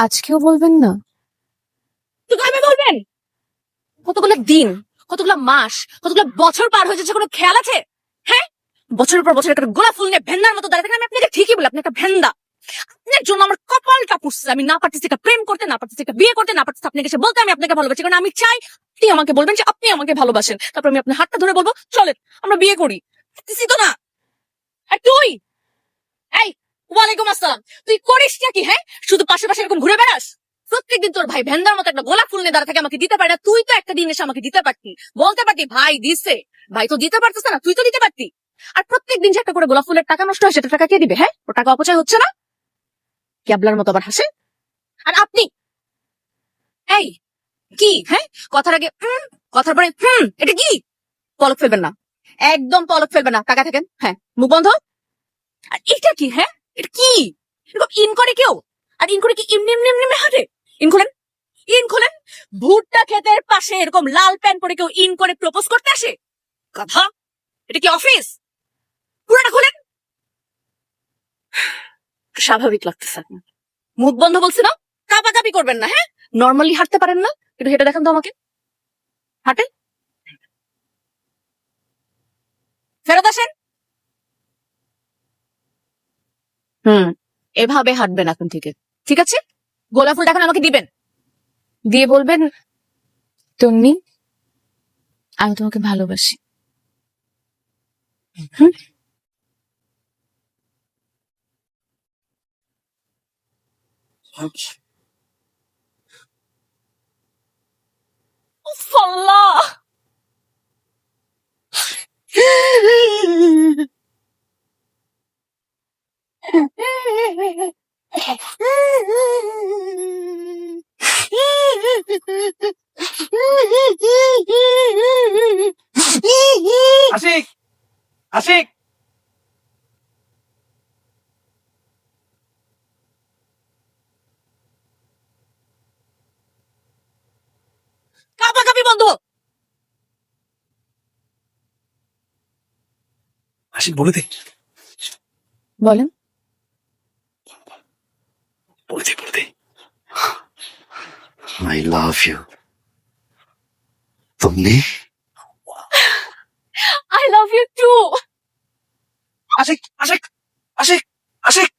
আজকেও বলবেন না? তো কবে বলবেন? কতগুলো দিন, কতগুলো মাস, কতগুলো বছর পার হয়ে যাচ্ছে, কোনো খেয়াল আছে? হ্যাঁ, বছরের পর বছর একটা গোলাপ ফুল নিয়ে ভেন্দার মতো দাঁড়িয়ে থাকেন। আমি আপনাকে ঠিকই বলি, আপনি একটা ভেন্দা। আপনার জন্য আমার কপালটা পুড়ছে। আমি না পারতেছি একটা প্রেম করতে, না পারতেছি একটা বিয়ে করতে, না পারতেছি আপনাকে এসে বলতে আমি আপনাকে ভালোবাসি। কারণ আমি চাই আপনি আমাকে বলবেন যে আপনি আমাকে ভালোবাসেন, তারপর আমি আপনার হাতটা ধরে বলবো চলেন আমরা বিয়ে করি। পারতেছি তো না। আর তুই, এই, ওয়ালাইকুম আসসালাম, তুই করিসটা কি? হ্যাঁ, শুধু পাশে পাশে এরকম ঘুরে বেড়াস। প্রত্যেকদিন তোর ভাই ভেন্দার মতো একটা গোলাপ ফুল নিয়ে দাঁড়া থাকে, আমাকে দিতে পারে না। তুই তো একটা দিন এসে আমাকে দিতে পারতি, বলতে পারতি ভাই দিছে। ভাই তো দিতে পারতেছে না, তুই তো দিতে পারতি। আর প্রত্যেকদিন যে একটা করে গোলাপ ফুলের টাকা নষ্ট হয়, সেটা টাকা কে দিবে? হ্যাঁ, ও টাকা অপচয় হচ্ছে না? ক্যাবলার মতো আবার হাসে। আর আপনি, এই, কি? হ্যাঁ, কথার আগে কথার পরে এটা কি? পলক ফেলবেন না, একদম পলক ফেলবেন না। টাকা থাকেন, হ্যাঁ, মুখ বন্ধ। আর এটা কি? হ্যাঁ, এটা কি? এরকম ইন করে কেউ? আর ইন করে কি এমনি এমনি এমনি এমনি হাঁটে? ইন খোলেন, ইন খোলেন। ভুট্টা ক্ষেতের পাশে এরকম লাল প্যান্ট পরে কেউ ইন করে প্রপোজ করতে আসে? কথা, এটা কি অফিস? পুরোটা খোলেন। স্বাভাবিক লাগতেছে আপনার, মুখ বন্ধ বলছি না? কাঁপাকাঁপি করবেন না, হ্যাঁ? নর্মালি হাঁটতে পারেন না? একটু হেঁটে দেখান তো আমাকে, হাঁটেন। ফেরত আসেন। হুম, এভাবে হাঁটবেন এখন থেকে, ঠিক আছে? গোলাপ ফুলটা এখন আমাকে দিবেন, দিয়ে বলবেন, তন্নি, আমি তোমাকে ভালোবাসি। হুম? উফ, আল্লাহ। আশিক, আশিক, কাঁপাকাঁপি বন্ধ। আশিক বলে দে, বলেন। বলে দে। I love you. तुमने I love you too. Ashiq, Ashiq, Ashiq, Ashiq.